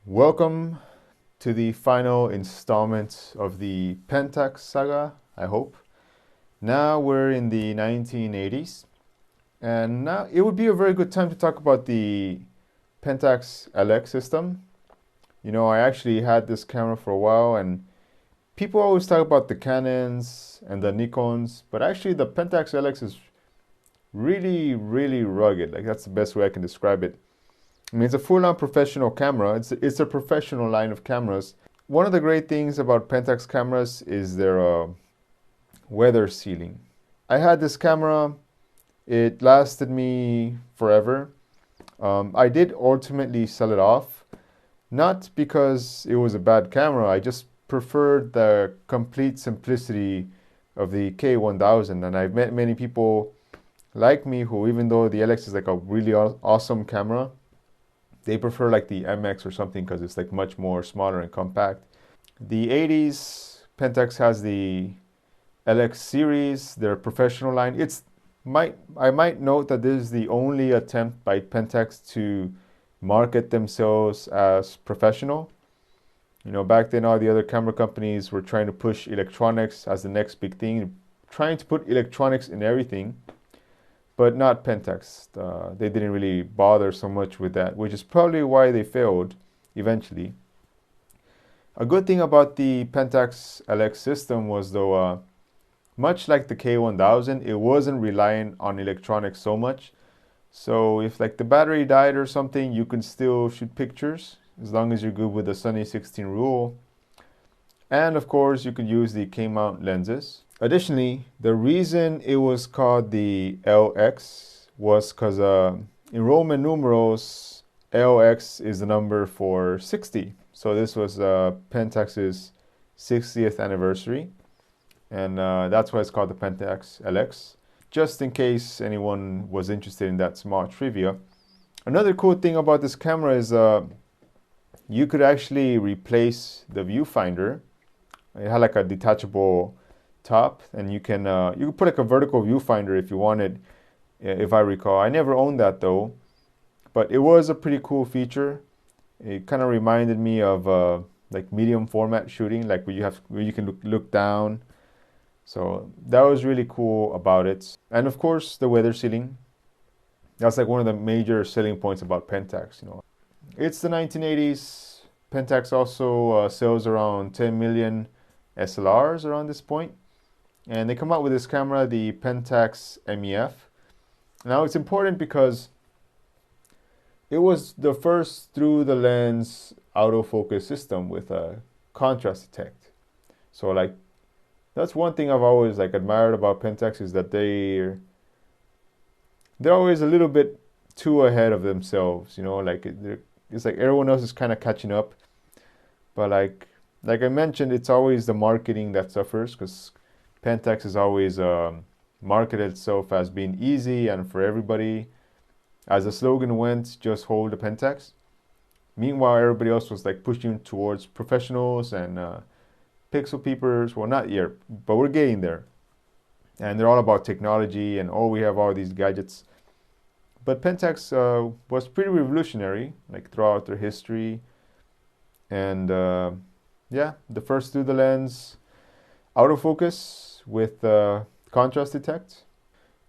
Welcome to the final installment of the Pentax saga, I hope. Now we're in the 1980s, and now it would be a very good time to talk about the Pentax LX system. You know, I actually had this camera for a while, and people always talk about the Canons and the Nikons, but actually the Pentax LX is really, really rugged. Like, that's the best way I can describe it. I mean, it's a full-on professional camera. It's a professional line of cameras. One of the great things about Pentax cameras is their weather sealing. I had this camera. It lasted me forever. I did ultimately sell it off, not because it was a bad camera. I just preferred the complete simplicity of the K1000, and I've met many people like me who, even though the LX is like a really awesome camera, they prefer like the MX or something because it's like much more smaller and compact. The 80s, Pentax has the LX series, their professional line. I might note that this is the only attempt by Pentax to market themselves as professional. You know, back then all the other camera companies were trying to push electronics as the next big thing, trying to put electronics in everything. But not Pentax. They didn't really bother so much with that, which is probably why they failed eventually. A good thing about the Pentax LX system was, though, much like the K1000, it wasn't reliant on electronics so much. So if like the battery died or something, you can still shoot pictures as long as you're good with the Sunny 16 rule. And of course, you could use the K-mount lenses. Additionally, the reason it was called the LX was because in Roman numerals, LX is the number for 60. So this was Pentax's 60th anniversary, and that's why it's called the Pentax LX. Just in case anyone was interested in that small trivia. Another cool thing about this camera is you could actually replace the viewfinder. It had like a detachable top, and you can put like a vertical viewfinder if you wanted, if I recall. I never owned that though, but it was a pretty cool feature. It kind of reminded me of like medium format shooting, like where you can look down. So that was really cool about it. And of course, the weather sealing. That's like one of the major selling points about Pentax. You know, it's the 1980s. Pentax also sells around 10 million SLRs around this point. And they come out with this camera, the Pentax MEF. Now it's important because it was the first through the lens autofocus system with a contrast detect. So like, that's one thing I've always like admired about Pentax, is that they're always a little bit too ahead of themselves, you know, like it's like everyone else is kind of catching up. But like I mentioned, it's always the marketing that suffers, because Pentax has always marketed itself as being easy and for everybody. As the slogan went, just hold the Pentax. Meanwhile, everybody else was like pushing towards professionals and pixel peepers. Well, not yet, but we're getting there. And they're all about technology, and we have all these gadgets. But Pentax was pretty revolutionary, like throughout their history. And yeah, the first through the lens autofocus with contrast detect.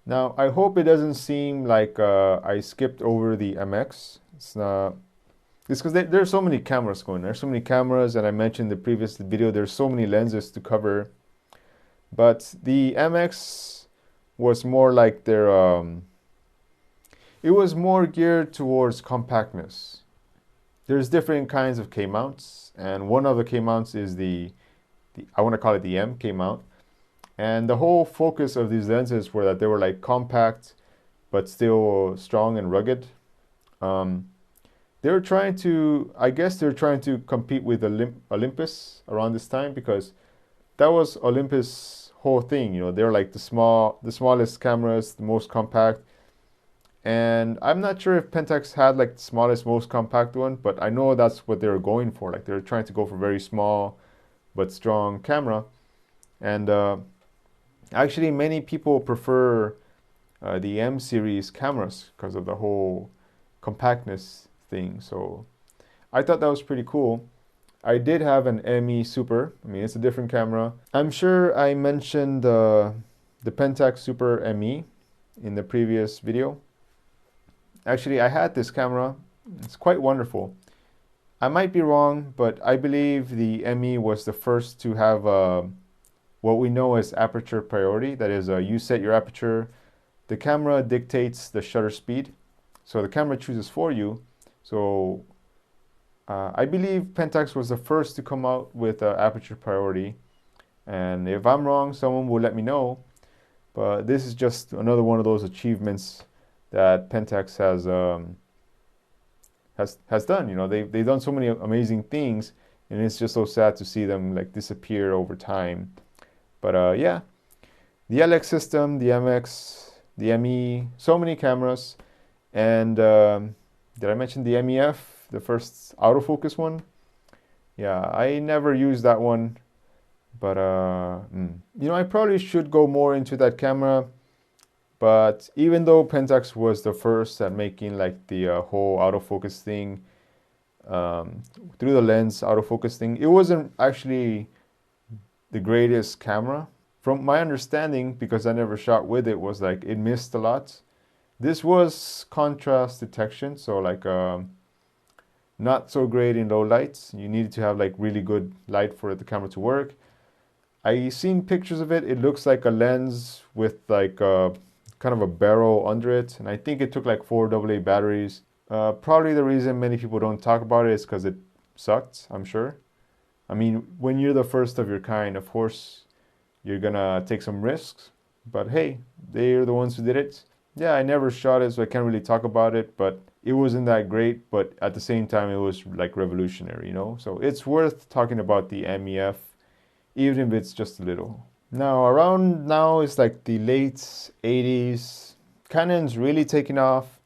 Now, I hope it doesn't seem like I skipped over the MX. It's because there's so many cameras going. There's so many cameras, and I mentioned in the previous video, there's so many lenses to cover. But the MX was more like their, it was more geared towards compactness. There's different kinds of K-mounts, and one of the K-mounts is I want to call it the M K-mount. And the whole focus of these lenses were that they were like compact, but still strong and rugged. They were trying to, I guess they were trying to compete with Olympus around this time, because that was Olympus' whole thing. You know, they're like the smallest cameras, the most compact. And I'm not sure if Pentax had like the smallest, most compact one, but I know that's what they were going for. Like, they were trying to go for very small but strong camera. And actually, many people prefer the M series cameras because of the whole compactness thing. So I thought that was pretty cool. I did have an Emmy Super. I mean, it's a different camera. I'm sure I mentioned the Pentax Super ME in the previous video. Actually, I had this camera. It's quite wonderful. I might be wrong, but I believe the ME was the first to have what we know as aperture priority. That is, you set your aperture, the camera dictates the shutter speed. So the camera chooses for you. So I believe Pentax was the first to come out with aperture priority. And if I'm wrong, someone will let me know. But this is just another one of those achievements that Pentax has done. You know, they've done so many amazing things, and it's just so sad to see them like disappear over time. But yeah, the LX system, the MX, the ME, so many cameras. And did I mention the MEF, the first autofocus one? Yeah, I never used that one. But you know, I probably should go more into that camera. But even though Pentax was the first at making like the whole autofocus thing, through the lens autofocus thing, it wasn't actually the greatest camera. From my understanding, because I never shot with it, was like it missed a lot. This was contrast detection, so like not so great in low lights. You needed to have like really good light for the camera to work. I seen pictures of it. It looks like a lens with like kind of a barrel under it, and I think it took like 4 AA batteries. Probably the reason many people don't talk about it is because it sucked, I'm sure. I mean, when you're the first of your kind, of course, you're gonna take some risks. But hey, they're the ones who did it. Yeah, I never shot it, so I can't really talk about it, but it wasn't that great, but at the same time, it was like revolutionary, you know? So it's worth talking about the MEF, even if it's just a little. Now, around now, it's like the late 80s. Canon's really taking off.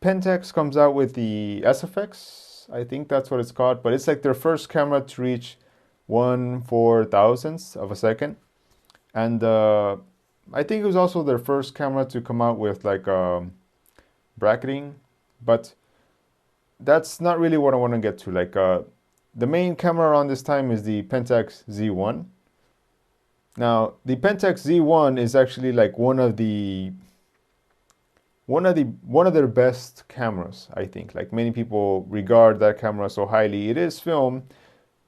Pentax comes out with the SFX. I think that's what it's called, but it's like their first camera to reach 1/4000th of a second. And I think it was also their first camera to come out with like bracketing, but that's not really what I want to get to. Like the main camera around this time is the Pentax Z1. Now, the Pentax Z1 is actually like one of their best cameras, I think. Like many people regard that camera so highly. It is film,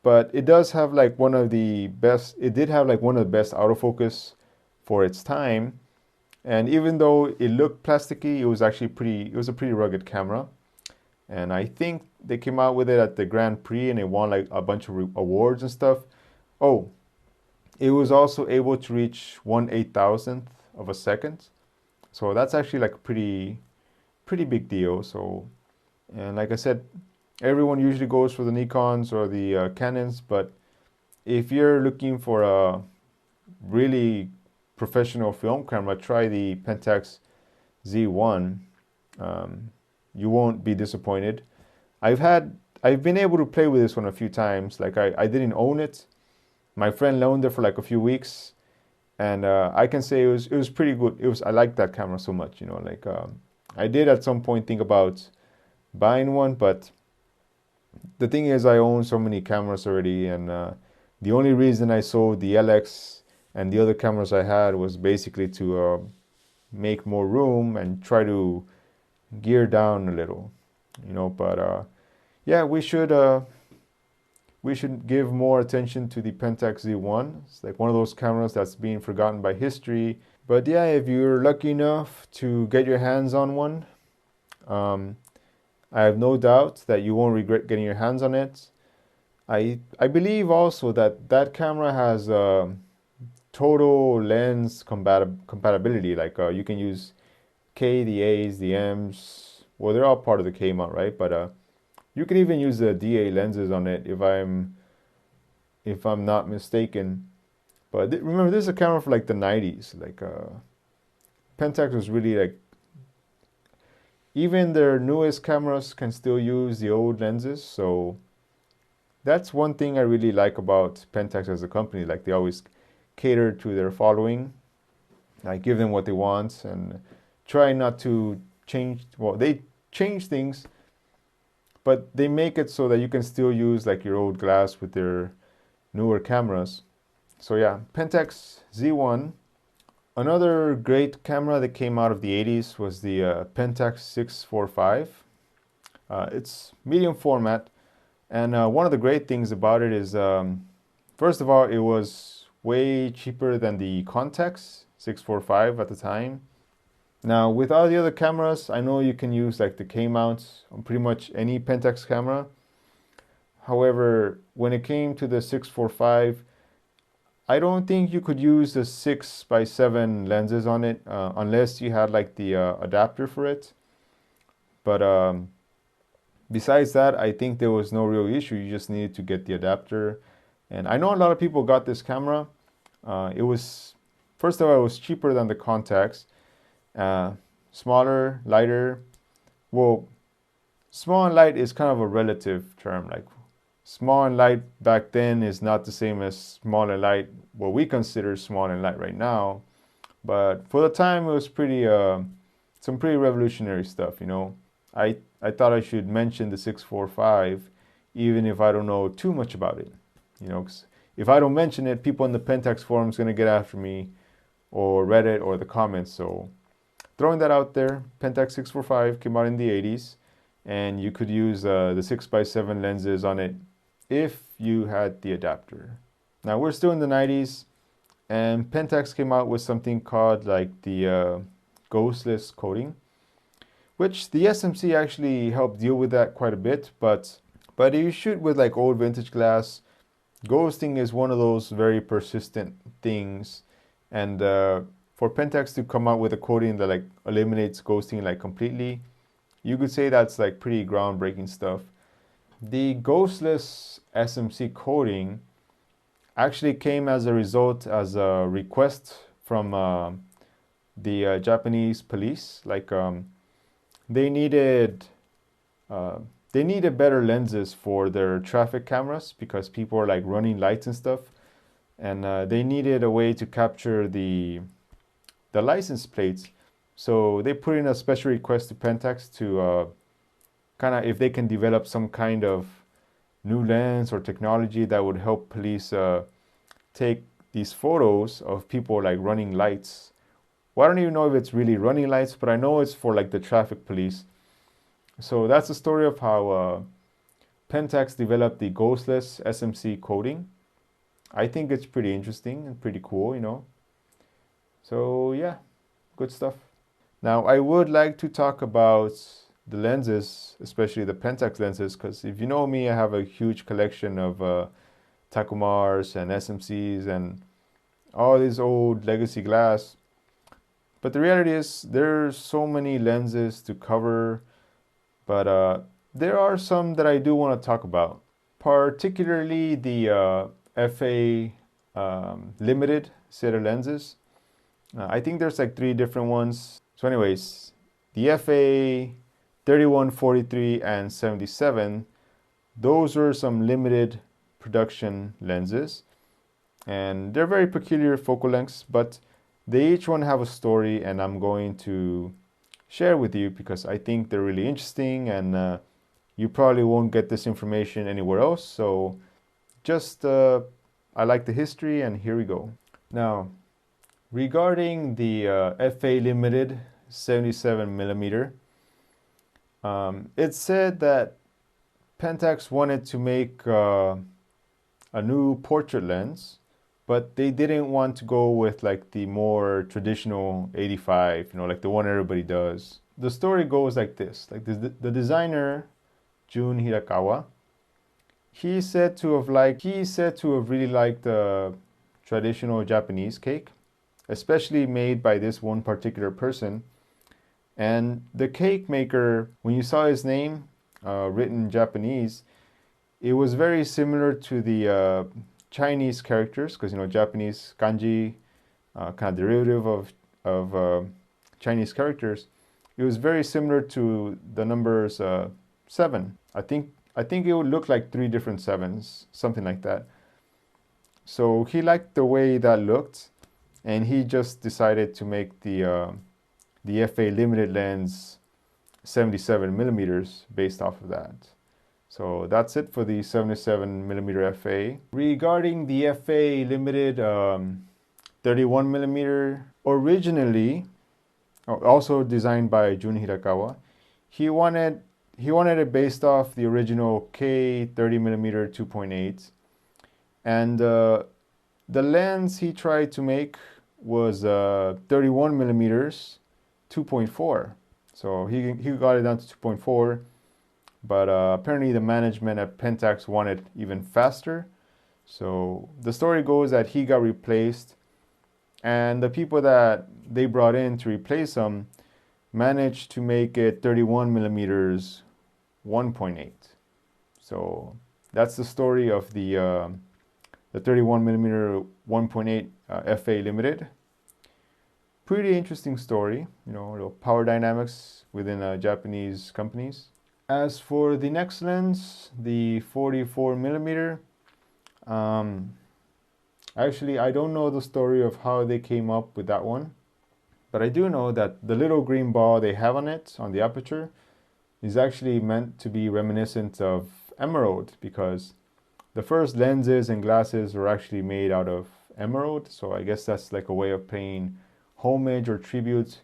but it does have like one of the best. It did have like one of the best autofocus for its time. And even though it looked plasticky, it was actually it was a pretty rugged camera. And I think they came out with it at the Grand Prix and it won like a bunch of awards and stuff. Oh, it was also able to reach 1/8000th of a second. So that's actually like a pretty big deal. So, and like I said, everyone usually goes for the Nikons or the Canons, but if you're looking for a really professional film camera, try the Pentax Z1. You won't be disappointed. I've been able to play with this one a few times. Like I didn't own it. My friend loaned it for like a few weeks, and I can say it was pretty good. I liked that camera so much, you know. Like I did at some point think about buying one, but the thing is, I own so many cameras already, and the only reason I sold the LX and the other cameras I had was basically to make more room and try to gear down a little, you know. But yeah, we should give more attention to the Pentax Z1. It's like one of those cameras that's being forgotten by history. But yeah, if you're lucky enough to get your hands on one, I have no doubt that you won't regret getting your hands on it. I believe also that camera has total lens compatibility. Like you can use K, the A's, the M's. Well, they're all part of the K mount, right? But you can even use the DA lenses on it if I'm not mistaken. But remember, this is a camera for like the 90s. Like Pentax was really like, even their newest cameras can still use the old lenses. So that's one thing I really like about Pentax as a company. Like they always cater to their following. Like give them what they want and try not to change. Well, they change things but they make it so that you can still use like your old glass with their newer cameras. So yeah, Pentax Z1. Another great camera that came out of the 80s was the Pentax 645. It's medium format, and one of the great things about it is, first of all, it was way cheaper than the Contax 645 at the time. Now, with all the other cameras, I know you can use like the K-mounts on pretty much any Pentax camera. However, when it came to the 645, I don't think you could use the 6x7 lenses on it unless you had like the adapter for it. But besides that, I think there was no real issue. You just needed to get the adapter. And I know a lot of people got this camera. It was, first of all, it was cheaper than the Contax. Smaller, lighter. Well, small and light is kind of a relative term. Like small and light back then is not the same as small and light, what we consider small and light right now. But for the time, it was pretty, some pretty revolutionary stuff, you know. I thought I should mention the 645, even if I don't know too much about it, you know, 'cause if I don't mention it, people in the Pentax forum is going to get after me, or Reddit, or the comments. So throwing that out there, Pentax 645 came out in the 80s, and you could use the 6x7 lenses on it if you had the adapter. Now we're still in the 90s, and Pentax came out with something called like the ghostless coating, which the SMC actually helped deal with that quite a bit. But if you shoot with like old vintage glass, ghosting is one of those very persistent things. And for Pentax to come out with a coating that like eliminates ghosting like completely, you could say that's like pretty groundbreaking stuff. The ghostless SMC coating actually came as a result, as a request from the Japanese police. Like they needed better lenses for their traffic cameras because people are like running lights and stuff, and they needed a way to capture the license plates. So they put in a special request to Pentax to kind of, if they can develop some kind of new lens or technology that would help police take these photos of people like running lights. Well, I don't even know if it's really running lights, but I know it's for like the traffic police. So that's the story of how Pentax developed the ghostless SMC coating. I think it's pretty interesting and pretty cool, you know. So yeah, good stuff. Now I would like to talk about the lenses, especially the Pentax lenses, because if you know me, I have a huge collection of Takumars and SMCs and all this old legacy glass. But the reality is there's so many lenses to cover, but there are some that I do want to talk about, particularly the FA limited set of lenses. I think there's like 3 different ones. So anyways, the FA 31, 43, and 77, those are some limited production lenses, and they're very peculiar focal lengths, but they each one have a story, and I'm going to share with you because I think they're really interesting, and you probably won't get this information anywhere else. So just I like the history, and here we go. Now, regarding the FA limited 77 millimeter, it said that Pentax wanted to make a new portrait lens, but they didn't want to go with like the more traditional 85, you know, like the one everybody does. The story goes like this: like the designer Jun Hirakawa, he said to have really liked the traditional Japanese cake, especially made by this one particular person. And the cake maker, when you saw his name written in Japanese, it was very similar to the Chinese characters, because, you know, Japanese kanji, kind of derivative of Chinese characters. It was very similar to the numbers 7. I think it would look like 3 different 7s, something like that. So he liked the way that looked, and he just decided to make the FA limited lens 77 millimeters based off of that. So that's it for the 77mm FA. Regarding the FA limited 31mm, originally, also designed by Jun Hirakawa, he wanted it based off the original K30mm 2.8, and the lens he tried to make was 31mm 2.4. So he got it down to 2.4, but apparently the management at Pentax wanted even faster. So the story goes that he got replaced, and the people that they brought in to replace him managed to make it 31mm 1.8. So that's the story of the 31mm 1.8 FA limited. Pretty interesting story, you know, little power dynamics within Japanese companies. As for the next lens, the 44mm, actually I don't know the story of how they came up with that one, but I do know that the little green ball they have on it, on the aperture, is actually meant to be reminiscent of emerald, because the first lenses and glasses were actually made out of emerald. So I guess that's like a way of paying homage or tribute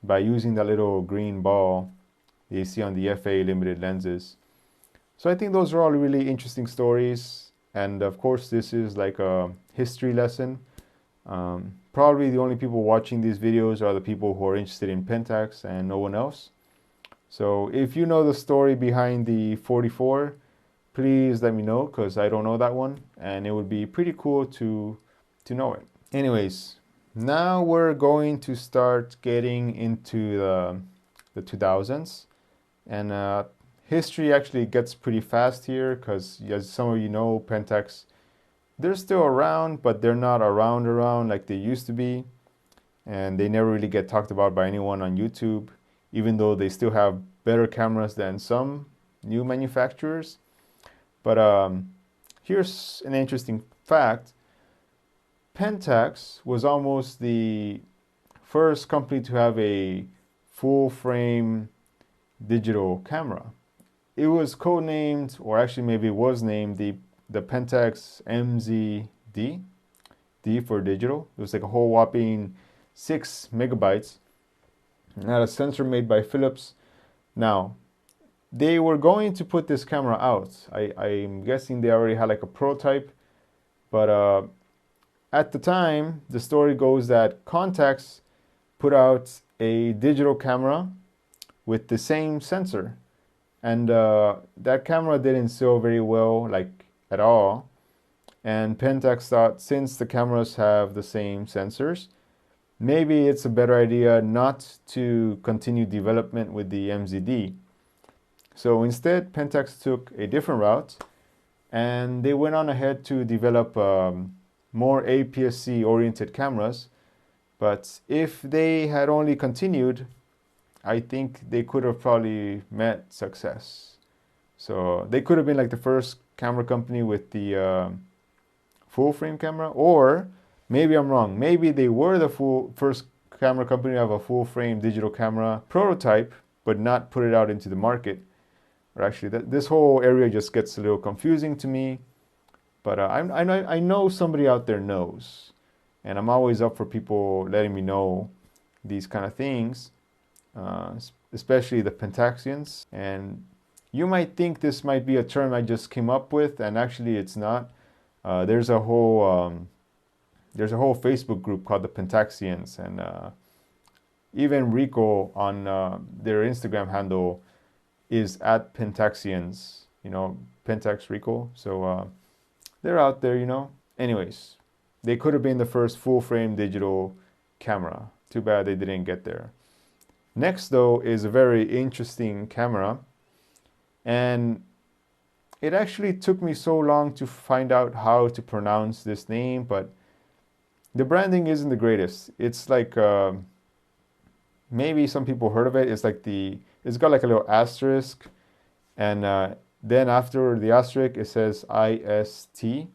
by using that little green ball you see on the FA limited lenses. So I think those are all really interesting stories, and of course this is like a history lesson. Probably the only people watching these videos are the people who are interested in Pentax and no one else. So if you know the story behind the 44, please let me know, because I don't know that one, and it would be pretty cool to know it. Anyways, now we're going to start getting into the 2000s, and history actually gets pretty fast here, because as some of you know, Pentax, they're still around, but they're not around like they used to be, and they never really get talked about by anyone on YouTube, even though they still have better cameras than some new manufacturers. But here's an interesting fact. Pentax was almost the first company to have a full frame digital camera. It was codenamed, or actually maybe it was named, the Pentax MZD, D for digital. It was like a whole whopping 6 megabytes. It had a sensor made by Philips. Now, they were going to put this camera out. I'm guessing they already had like a prototype, but at the time, the story goes that Contax put out a digital camera with the same sensor, and that camera didn't sell very well, like at all. And Pentax thought, since the cameras have the same sensors, maybe it's a better idea not to continue development with the MZD. So instead, Pentax took a different route, and they went on ahead to develop more APS-C oriented cameras. But if they had only continued, I think they could have probably met success. So they could have been like the first camera company with the full frame camera, or maybe I'm wrong. Maybe they were the first camera company to have a full frame digital camera prototype, but not put it out into the market. Or actually, this whole area just gets a little confusing to me. But I know somebody out there knows, and I'm always up for people letting me know these kind of things, especially the Pentaxians. And you might think this might be a term I just came up with, and actually it's not. There's a whole Facebook group called the Pentaxians, and even Ricoh on their Instagram handle is at Pentaxians, you know, Pentax Reco. So they're out there, you know. Anyways, they could have been the first full frame digital camera. Too bad they didn't get there. Next though is a very interesting camera, and it actually took me so long to find out how to pronounce this name, but the branding isn't the greatest. It's like, maybe some people heard of it. It's like it's got like a little asterisk, and then after the asterisk it says IST.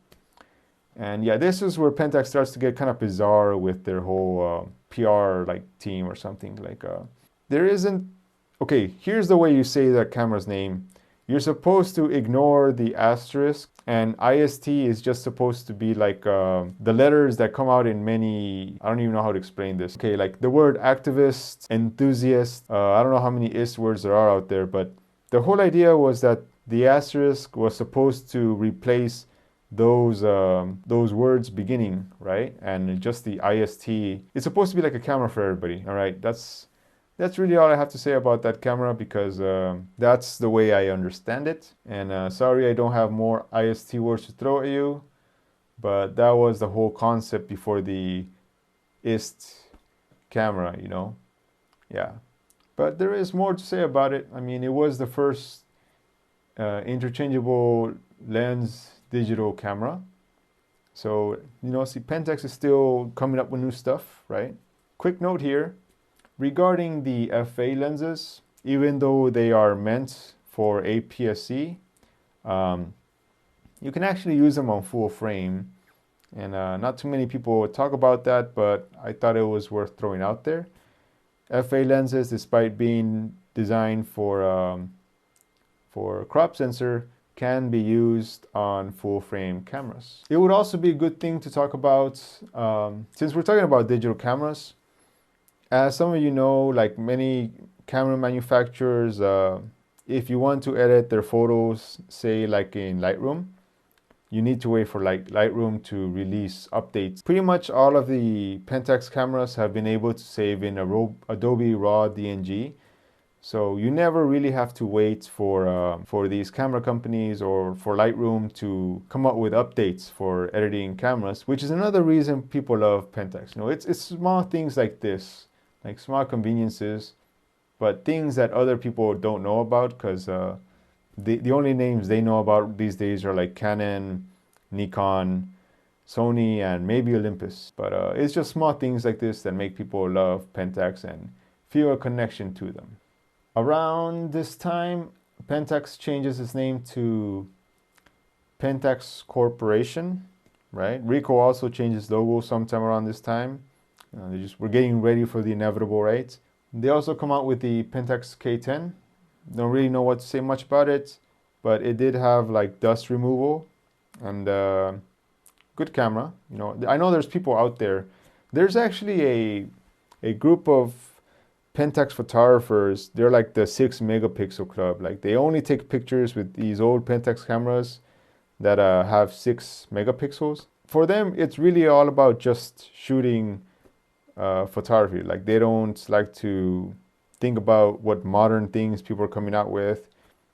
And yeah, this is where Pentax starts to get kind of bizarre with their whole PR like team or something. Like there isn't, okay, here's the way you say that camera's name. you're supposed to ignore the asterisk, and IST is just supposed to be like the letters that come out in many, I don't even know how to explain this. Okay, like the word activist, enthusiast, I don't know how many ist words there are out there, but the whole idea was that the asterisk was supposed to replace those words beginning, right? And just the IST, it's supposed to be like a camera for everybody, all right? That's really all I have to say about that camera, because that's the way I understand it. And sorry I don't have more IST words to throw at you, but that was the whole concept before the ist camera, you know? Yeah. But there is more to say about it. I mean, it was the first interchangeable lens digital camera. So, you know, see, Pentax is still coming up with new stuff, right? Quick note here. Regarding the FA lenses, even though they are meant for APS-C, you can actually use them on full frame. And not too many people talk about that, but I thought it was worth throwing out there. FA lenses, despite being designed for crop sensor, can be used on full frame cameras. It would also be a good thing to talk about, since we're talking about digital cameras. As some of you know, like many camera manufacturers, if you want to edit their photos, say like in Lightroom, you need to wait for Lightroom to release updates. Pretty much all of the Pentax cameras have been able to save in Adobe Raw DNG. So you never really have to wait for these camera companies or for Lightroom to come up with updates for editing cameras, which is another reason people love Pentax. You know, it's small things like this, like small conveniences, but things that other people don't know about, because the only names they know about these days are like Canon, Nikon, Sony, and maybe Olympus. But it's just small things like this that make people love Pentax and feel a connection to them. Around this time, Pentax changes its name to Pentax Corporation, right? Ricoh also changes logo sometime around this time. We're getting ready for the inevitable, right? They also come out with the Pentax K10. Don't really know what to say much about it, but it did have like dust removal and good camera. You know, I know there's people out there. There's actually a group of Pentax photographers. They're like the 6 megapixel club. Like they only take pictures with these old Pentax cameras that have 6 megapixels. For them, it's really all about just shooting photography. Like they don't like to think about what modern things people are coming out with.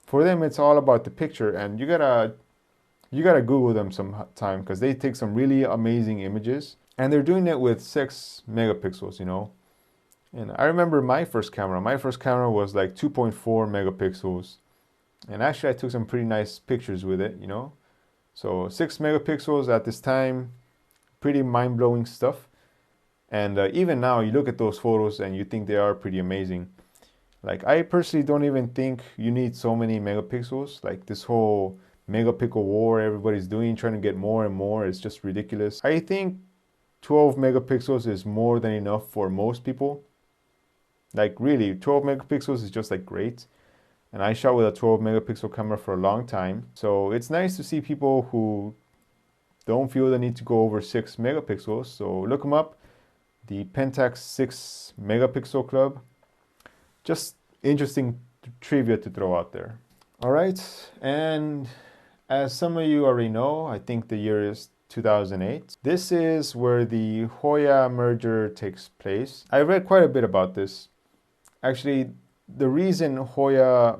For them, it's all about the picture, and you gotta Google them sometime, because they take some really amazing images, and they're doing it with 6 megapixels, you know. And I remember my first camera was like 2.4 megapixels, and actually I took some pretty nice pictures with it, you know. So 6 megapixels at this time, pretty mind-blowing stuff. And even now, you look at those photos and you think they are pretty amazing. Like, I personally don't even think you need so many megapixels. Like, this whole megapixel war everybody's doing, trying to get more and more, is just ridiculous. I think 12 megapixels is more than enough for most people. Like, really, 12 megapixels is just like great. And I shot with a 12 megapixel camera for a long time. So it's nice to see people who don't feel the need to go over 6 megapixels. So look them up. The Pentax 6 megapixel club. Just interesting trivia to throw out there. All right, and as some of you already know, I think the year is 2008. This is where the Hoya merger takes place. I read quite a bit about this. Actually, the reason Hoya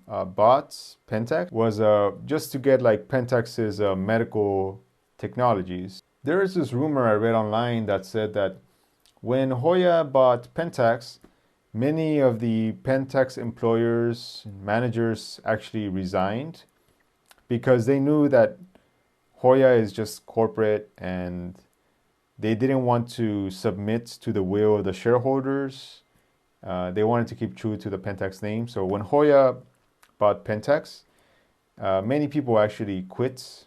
bought Pentax was just to get like Pentax's medical technologies. There is this rumor I read online that said that when Hoya bought Pentax, many of the Pentax employers and managers actually resigned because they knew that Hoya is just corporate and they didn't want to submit to the will of the shareholders. They wanted to keep true to the Pentax name. So when Hoya bought Pentax, many people actually quit.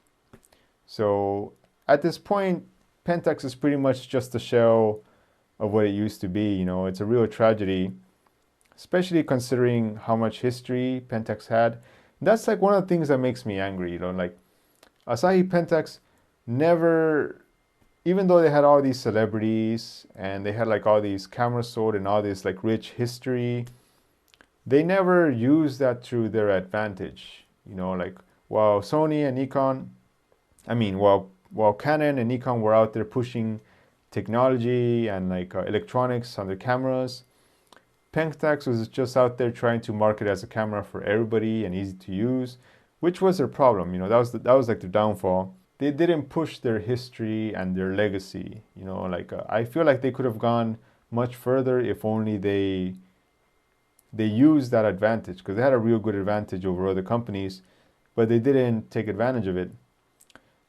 So at this point, Pentax is pretty much just a shell of what it used to be. You know, it's a real tragedy, especially considering how much history Pentax had. That's like one of the things that makes me angry, you know, like Asahi Pentax never, even though they had all these celebrities and they had like all these cameras sold and all this like rich history, they never used that to their advantage. You know, like while Sony and Nikon, while Canon and Nikon were out there pushing technology and like electronics on their cameras, Pentax was just out there trying to market as a camera for everybody and easy to use, which was their problem. You know, that was like the downfall. They didn't push their history and their legacy. You know, like I feel like they could have gone much further if only they used that advantage, because they had a real good advantage over other companies, but they didn't take advantage of it.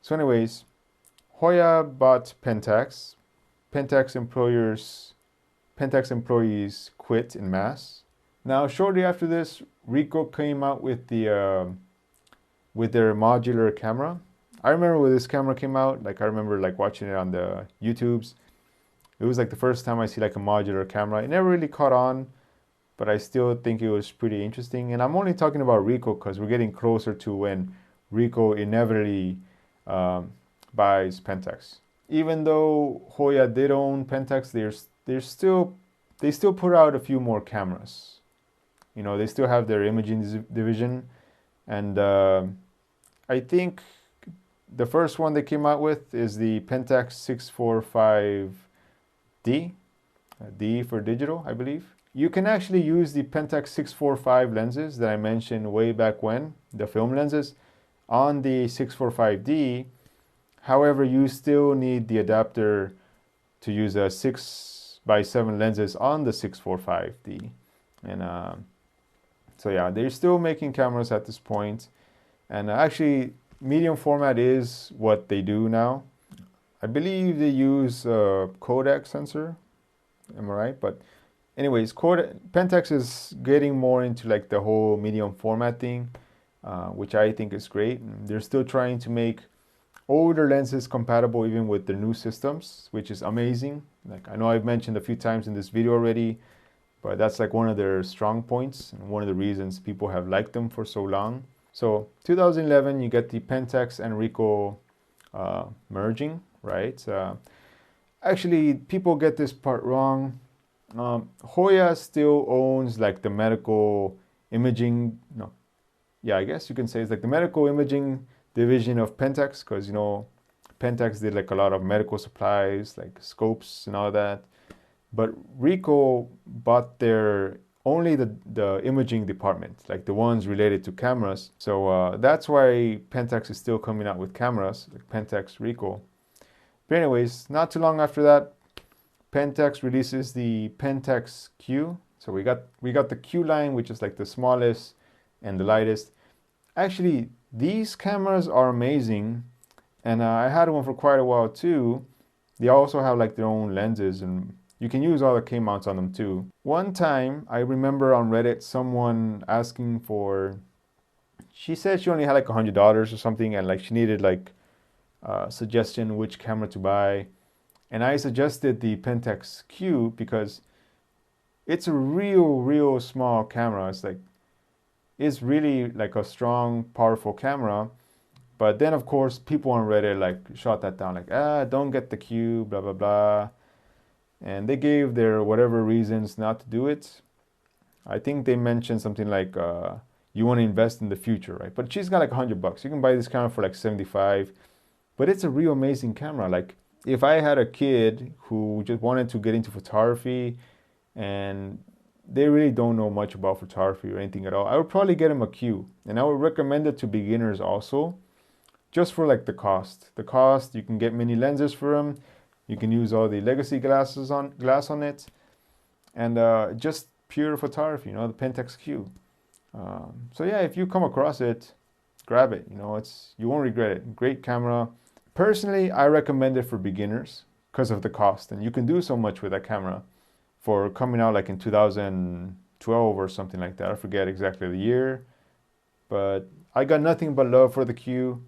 So anyways, Hoya bought Pentax. Pentax employees quit in mass. Now, shortly after this, Ricoh came out with with their modular camera. I remember when this camera came out, like I remember like watching it on the YouTubes. It was like the first time I see like a modular camera. It never really caught on, but I still think it was pretty interesting. And I'm only talking about Ricoh because we're getting closer to when Ricoh inevitably buys Pentax. Even though Hoya did own Pentax, they still put out a few more cameras. You know, they still have their imaging division, and I think the first one they came out with is the Pentax 645D, D for digital, I believe. You can actually use the Pentax 645 lenses that I mentioned way back when, the film lenses, on the 645D. However, you still need the adapter to use a 6x7 lenses on the 645D. And so yeah, they're still making cameras at this point. And actually, medium format is what they do now. I believe they use a codec sensor. Am I right? But anyways, Pentax is getting more into like the whole medium format thing, which I think is great. They're still trying to make older lenses compatible even with the new systems, which is amazing. Like I know I've mentioned a few times in this video already, but that's like one of their strong points and one of the reasons people have liked them for so long. So 2011, you get the Pentax and Reco merging, right? Actually, people get this part wrong. Hoya still owns like the medical imaging, no, yeah, I guess you can say it's like the medical imaging division of Pentax, because you know Pentax did like a lot of medical supplies like scopes and all that, but Ricoh bought their only the imaging department, like the ones related to cameras. So that's why Pentax is still coming out with cameras like Pentax Reco. But anyways, not too long after that, Pentax releases the Pentax Q. So we got the Q line, which is like the smallest and the lightest. Actually, these cameras are amazing, and I had one for quite a while too. They also have like their own lenses, and you can use all the K mounts on them too. One time, I remember on Reddit, someone asking for, she said she only had like $100 or something, and like she needed like suggestion which camera to buy. And I suggested the Pentax Q because it's a real small camera. It's really like a strong, powerful camera. But then of course people on Reddit like shot that down, like, don't get the Q, blah blah blah. And they gave their whatever reasons not to do it. I think they mentioned something like you want to invest in the future, right? But she's got like $100. You can buy this camera for like 75. But it's a real amazing camera. Like if I had a kid who just wanted to get into photography and they really don't know much about photography or anything at all, I would probably get him a Q. And I would recommend it to beginners also, just for like the cost. The cost, you can get mini lenses for them. You can use all the legacy glass on it. And just pure photography, you know, the Pentax Q. So yeah, if you come across it, grab it. You know, you won't regret it. Great camera. Personally, I recommend it for beginners because of the cost, and you can do so much with that camera for coming out like in 2012 or something like that. I forget exactly the year, but I got nothing but love for the Q,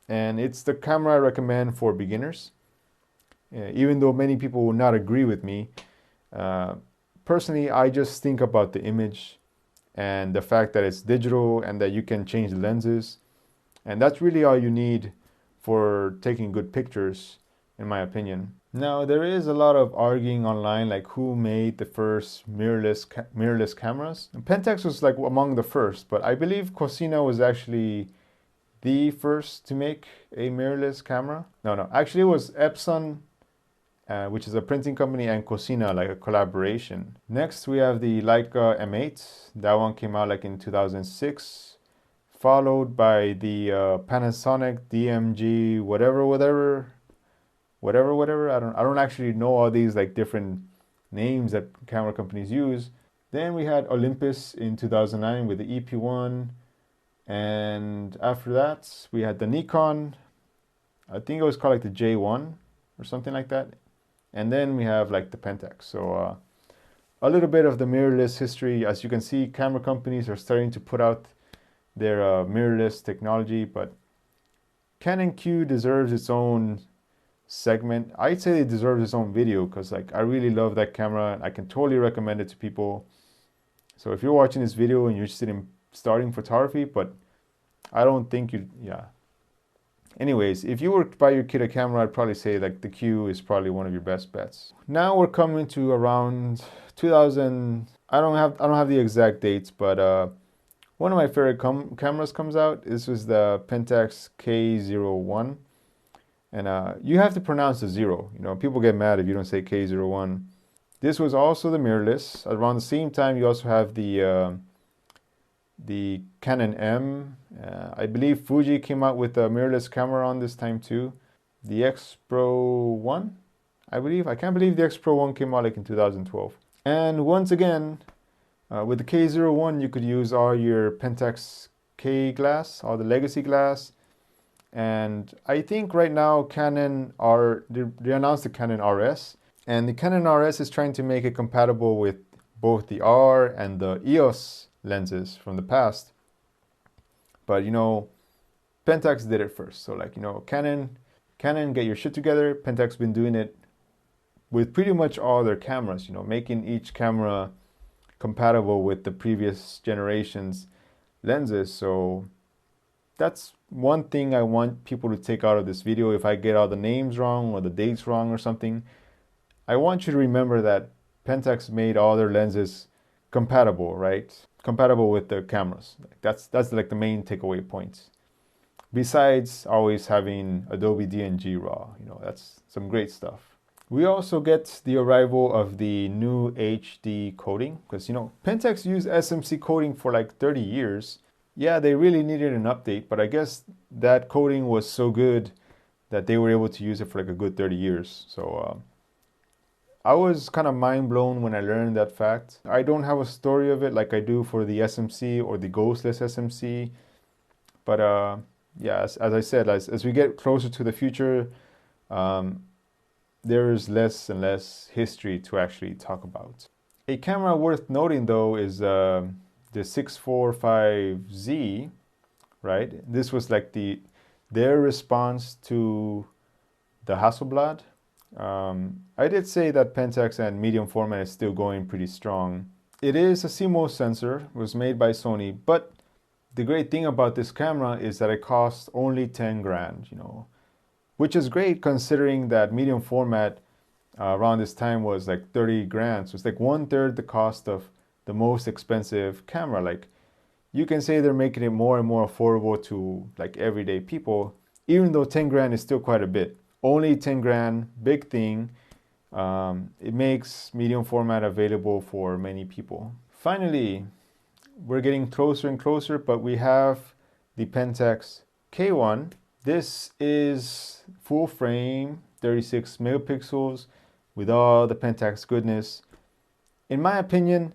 and it's the camera I recommend for beginners. Even though many people will not agree with me, personally, I just think about the image and the fact that it's digital and that you can change the lenses. And that's really all you need for taking good pictures, in my opinion. Now, there is a lot of arguing online, like who made the first mirrorless cameras. And Pentax was like among the first, but I believe Cosina was actually the first to make a mirrorless camera. No, actually it was Epson, which is a printing company, and Cosina, like a collaboration. Next, we have the Leica M8. That one came out like in 2006, followed by the Panasonic DMG whatever. I don't actually know all these like different names that camera companies use. Then we had Olympus in 2009 with the EP1. And after that, we had the Nikon. I think it was called like the J1 or something like that. And then we have like the Pentax. So a little bit of the mirrorless history. As you can see, camera companies are starting to put out their mirrorless technology, but Canon Q deserves its own segment. I'd say it deserves its own video because like I really love that camera. I can totally recommend it to people. So if you're watching this video and you're interested in starting photography, but I don't think anyways, if you were to buy your kid a camera, I'd probably say like the Q is probably one of your best bets. Now we're coming to around 2000. I don't have the exact dates, but one of my favorite cameras comes out. This was the Pentax K01. And you have to pronounce the 0. You know, people get mad if you don't say K01. This was also the mirrorless. Around the same time, you also have the Canon M. I believe Fuji came out with a mirrorless camera on this time too. The X Pro 1, I believe. I can't believe the X Pro 1 came out like in 2012. And once again, with the K01, you could use all your Pentax K glass, all the legacy glass. And I think right now they announced the Canon RS. And the Canon RS is trying to make it compatible with both the R and the EOS lenses from the past. But you know, Pentax did it first. So like, you know, Canon, get your shit together. Pentax been doing it with pretty much all their cameras, you know, making each camera compatible with the previous generation's lenses. So that's one thing I want people to take out of this video. If I get all the names wrong or the dates wrong or something, I want you to remember that Pentax made all their lenses compatible, right? Compatible with the cameras. That's like the main takeaway points. Besides always having Adobe DNG RAW, you know, that's some great stuff. We also get the arrival of the new HD coating because, you know, Pentax used SMC coating for like 30 years. Yeah, they really needed an update, but I guess that coating was so good that they were able to use it for like a good 30 years. So I was kind of mind blown when I learned that fact. I don't have a story of it like I do for the SMC or the Ghostless SMC. But yeah, as I said, as we get closer to the future, there is less and less history to actually talk about. A camera worth noting though is the 645Z, right? This was like their response to the Hasselblad. I did say that Pentax and medium format is still going pretty strong. It is a CMOS sensor, was made by Sony, but the great thing about this camera is that it costs only 10 grand, you know, which is great considering that medium format around this time was like 30 grand. So it's like 1/3 the cost of the most expensive camera. Like you can say they're making it more and more affordable to like everyday people, even though 10 grand is still quite a bit. Only 10 grand, big thing. It makes medium format available for many people. Finally, we're getting closer and closer, but we have the Pentax K1. This is full frame, 36 megapixels with all the Pentax goodness. In my opinion,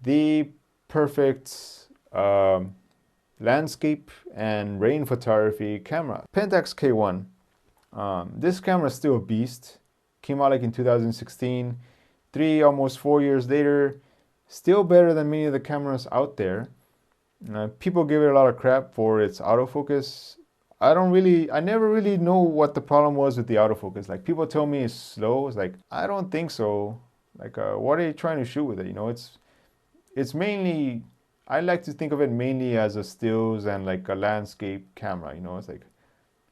the perfect landscape and rain photography camera. Pentax K1. This camera is still a beast. Came out like in 2016. Almost 4 years later, still better than many of the cameras out there. People give it a lot of crap for its autofocus. I never really know what the problem was with the autofocus. Like people tell me it's slow. It's like, I don't think so. Like, what are you trying to shoot with it? You know, it's mainly I like to think of it mainly as a stills and like a landscape camera. You know, it's like,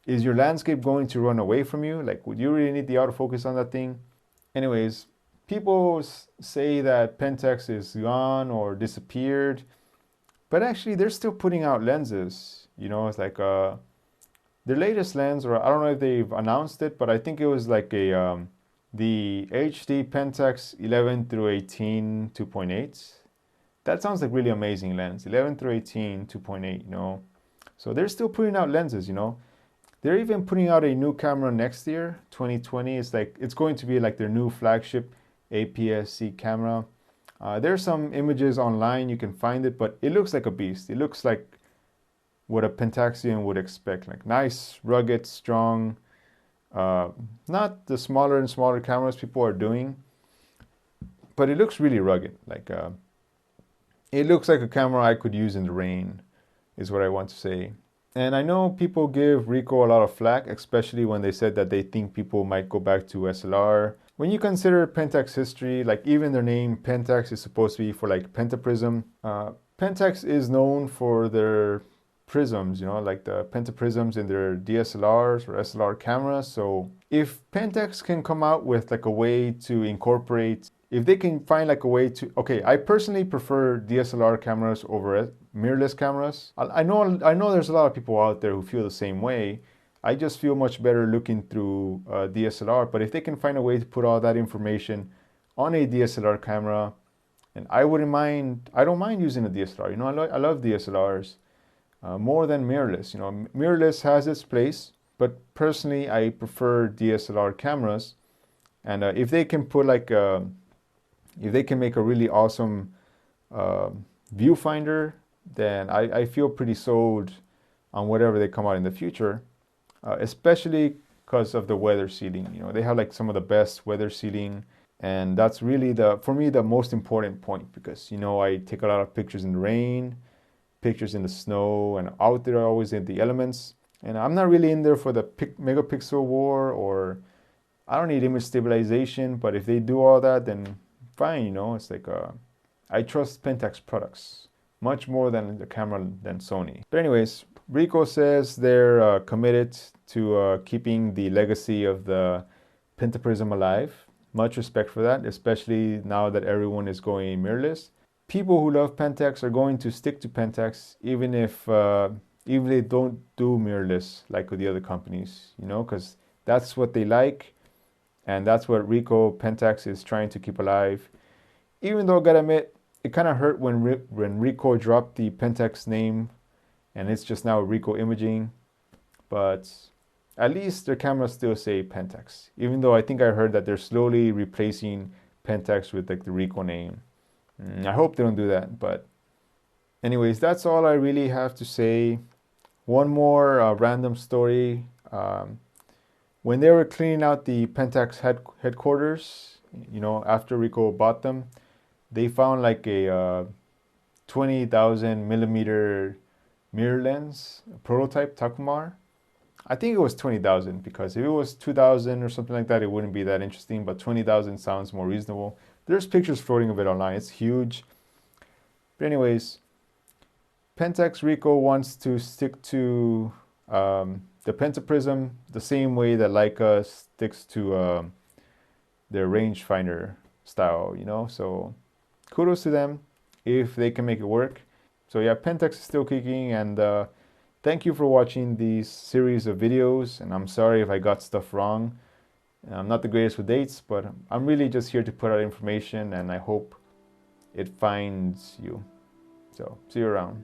is your landscape going to run away from you? Like, would you really need the autofocus on that thing? Anyways, people say that Pentax is gone or disappeared, but actually they're still putting out lenses. You know, it's like their latest lens, or I don't know if they've announced it, but I think it was like the HD Pentax 11 through 18 2.8. That sounds like really amazing lens. 11 through 18 2.8, you know. So they're still putting out lenses, you know. They're even putting out a new camera next year, 2020. It's going to be like their new flagship APS-C camera. There's some images online, you can find it, but it looks like a beast. It looks like what a Pentaxian would expect, like nice, rugged, strong, not the smaller and smaller cameras people are doing, but it looks really rugged. Like it looks like a camera I could use in the rain, is what I want to say. And I know people give Ricoh a lot of flack, especially when they said that they think people might go back to SLR. When you consider Pentax history, like even their name Pentax is supposed to be for like pentaprism. Pentax is known for their prisms, you know, like the pentaprisms in their DSLRs or SLR cameras. So if Pentax can come out with like a way to incorporate, if they can find like a way to, okay, I personally prefer DSLR cameras over mirrorless cameras. I know there's a lot of people out there who feel the same way. I just feel much better looking through DSLR, but if they can find a way to put all that information on a DSLR camera, and I don't mind using a DSLR. You know, I love DSLRs more than mirrorless. You know, mirrorless has its place, but personally I prefer DSLR cameras. And if they can put like if they can make a really awesome viewfinder, then I feel pretty sold on whatever they come out in the future, especially because of the weather sealing. You know, they have like some of the best weather sealing, and that's really for me the most important point, because, you know, I take a lot of pictures in the rain, pictures in the snow, and out there always in the elements, and I'm not really in there for the megapixel war, or I don't need image stabilization. But if they do all that, then fine, you know. It's like I trust Pentax products much more than the camera than Sony. But anyways, Ricoh says they're committed to keeping the legacy of the pentaprism alive. Much respect for that, especially now that everyone is going mirrorless. People who love Pentax are going to stick to Pentax even if they don't do mirrorless like with the other companies, you know, because that's what they like. And that's what Ricoh Pentax is trying to keep alive. Even though I gotta admit, it kind of hurt when Ricoh dropped the Pentax name and it's just now Ricoh Imaging. But at least their cameras still say Pentax. Even though I think I heard that they're slowly replacing Pentax with like the Ricoh name. I hope they don't do that. But anyways, that's all I really have to say. One more random story. When they were cleaning out the Pentax headquarters, you know, after Ricoh bought them, they found like a 20,000 millimeter mirror lens, a prototype Takumar. I think it was 20,000, because if it was 2,000 or something like that, it wouldn't be that interesting, but 20,000 sounds more reasonable. There's pictures floating of it online. It's huge. But anyways, Pentax Reco wants to stick to the pentaprism the same way that Leica sticks to their rangefinder style, you know. So kudos to them if they can make it work. So yeah, Pentax is still kicking, and thank you for watching these series of videos. And I'm sorry if I got stuff wrong. I'm not the greatest with dates, but I'm really just here to put out information, and I hope it finds you. So see you around.